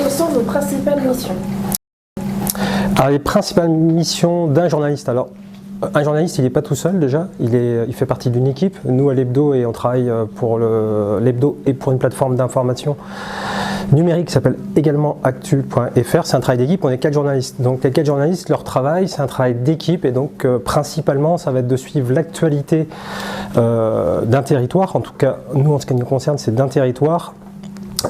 quelles sont vos principales missions? Alors, les principales missions d'un journaliste. Alors, un journaliste, il n'est pas tout seul déjà, il fait partie d'une équipe. Nous, à l'Hebdo, et on travaille pour l'Hebdo et pour une plateforme d'information numérique qui s'appelle également actu.fr. C'est un travail d'équipe, on est 4 journalistes. Donc les 4 journalistes, leur travail, c'est un travail d'équipe et donc principalement, ça va être de suivre l'actualité d'un territoire. En tout cas, nous, en ce qui nous concerne, c'est d'un territoire.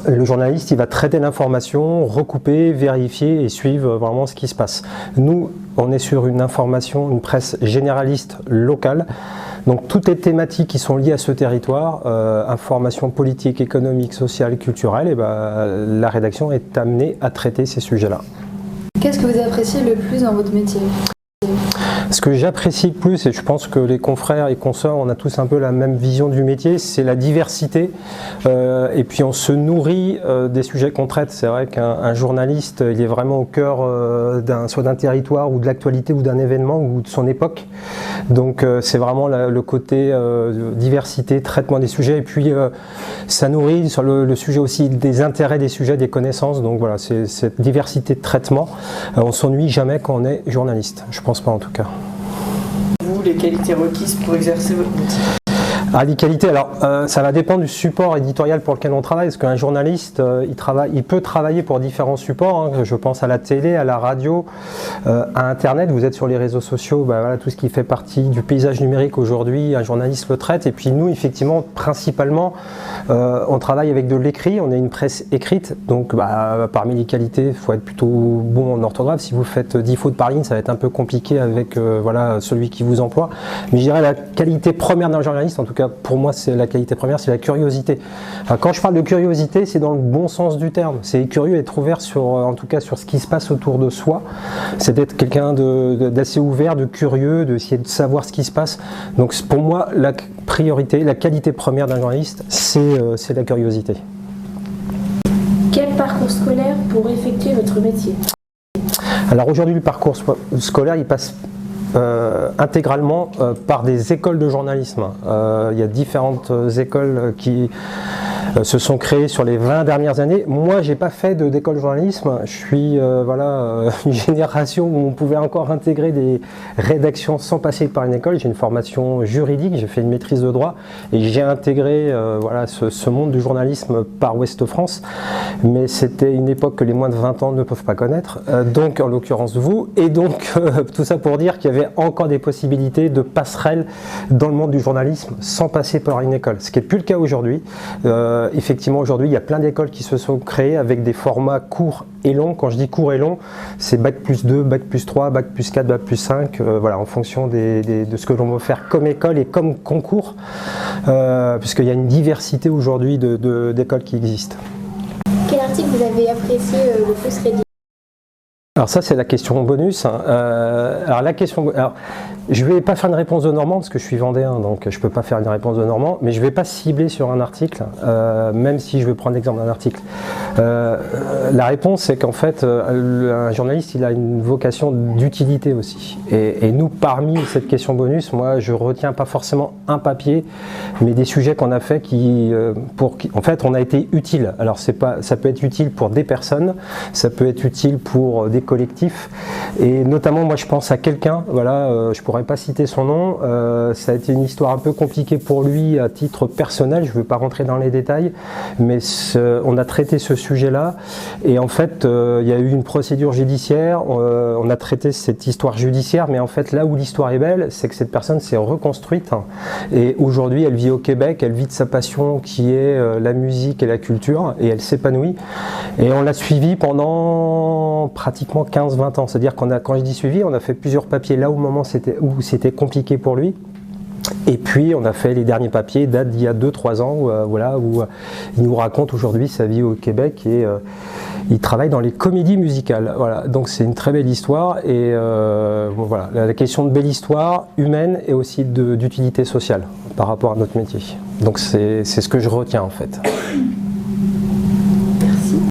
Le journaliste, il va traiter l'information, recouper, vérifier et suivre vraiment ce qui se passe. Nous, on est sur une information, une presse généraliste locale. Donc toutes les thématiques qui sont liées à ce territoire, information politique, économique, sociale, culturelle, et la rédaction est amenée à traiter ces sujets-là. Qu'est-ce que vous appréciez le plus dans votre métier ? Ce que j'apprécie le plus, et je pense que les confrères et consoeurs, on a tous un peu la même vision du métier, c'est la diversité. Et puis on se nourrit des sujets qu'on traite. C'est vrai qu'un journaliste, il est vraiment au cœur soit d'un territoire ou de l'actualité ou d'un événement ou de son époque. Donc c'est vraiment le côté diversité, traitement des sujets. Et puis ça nourrit sur le sujet aussi des intérêts des sujets, des connaissances. Donc voilà, c'est cette diversité de traitement. On ne s'ennuie jamais quand on est journaliste. Je pense pas en tout cas. Vous, les qualités requises pour exercer votre métier? Les qualités, alors ça va dépendre du support éditorial pour lequel on travaille, parce qu'un journaliste, il peut travailler pour différents supports, hein. Je pense à la télé, à la radio, à Internet. Vous êtes sur les réseaux sociaux, voilà, tout ce qui fait partie du paysage numérique aujourd'hui, un journaliste le traite. Et puis nous, effectivement, principalement, on travaille avec de l'écrit, on est une presse écrite, donc parmi les qualités, il faut être plutôt bon en orthographe. Si vous faites 10 fautes par ligne, ça va être un peu compliqué avec voilà, celui qui vous emploie. Mais je dirais la qualité première d'un journaliste, en tout cas pour moi c'est la qualité première, c'est la curiosité. Alors, quand je parle de curiosité, c'est dans le bon sens du terme. C'est curieux, être ouvert sur, en tout cas sur ce qui se passe autour de soi. C'est d'être quelqu'un d'assez ouvert, de curieux, d'essayer de savoir ce qui se passe. Donc pour moi, la priorité, la qualité première d'un journaliste, c'est la curiosité. Quel parcours scolaire pour effectuer votre métier? Alors aujourd'hui, le parcours scolaire, il passe intégralement par des écoles de journalisme. Il y a différentes écoles qui se sont créées sur les 20 dernières années. Moi, j'ai pas fait d'école de journalisme. Je suis voilà, une génération où on pouvait encore intégrer des rédactions sans passer par une école. J'ai une formation juridique, j'ai fait une maîtrise de droit et j'ai intégré voilà, ce monde du journalisme par Ouest France. Mais c'était une époque que les moins de 20 ans ne peuvent pas connaître. Donc, en l'occurrence vous. Et donc, tout ça pour dire qu'il y avait encore des possibilités de passerelles dans le monde du journalisme sans passer par une école. Ce qui n'est plus le cas aujourd'hui. Effectivement, aujourd'hui, il y a plein d'écoles qui se sont créées avec des formats courts et longs. Quand je dis court et long, c'est Bac+2, Bac+3, Bac+4, Bac+5, voilà, en fonction de ce que l'on veut faire comme école et comme concours, puisqu'il y a une diversité aujourd'hui d'écoles qui existent. Quel article vous avez apprécié le plus rédigé? Alors ça c'est la question bonus. Alors je vais pas faire une réponse de Normand parce que je suis vendéen, donc je peux pas faire une réponse de Normand, mais je vais pas cibler sur un article, même si je vais prendre l'exemple d'un article. La réponse c'est qu'en fait un journaliste il a une vocation d'utilité aussi. Et nous parmi cette question bonus, moi je retiens pas forcément un papier, mais des sujets qu'on a fait en fait on a été utile. Alors ça peut être utile pour des personnes, ça peut être utile pour des collectifs et notamment moi je pense à quelqu'un, voilà, je pourrais pas citer son nom, ça a été une histoire un peu compliquée pour lui à titre personnel, je ne veux pas rentrer dans les détails, mais on a traité ce sujet là et en fait il y a eu une procédure judiciaire, on a traité cette histoire judiciaire, mais en fait là où l'histoire est belle, c'est que cette personne s'est reconstruite et aujourd'hui elle vit au Québec, elle vit de sa passion qui est la musique et la culture et elle s'épanouit et on l'a suivi pendant pratiquement 15-20 ans, c'est-à-dire quand je dis suivi, on a fait plusieurs papiers là au moment où c'était compliqué pour lui. Et puis on a fait les derniers papiers, datent d'il y a 2-3 ans, voilà, où il nous raconte aujourd'hui sa vie au Québec et il travaille dans les comédies musicales. Voilà, donc c'est une très belle histoire et voilà, la question de belle histoire humaine et aussi d'utilité sociale par rapport à notre métier. Donc c'est ce que je retiens en fait.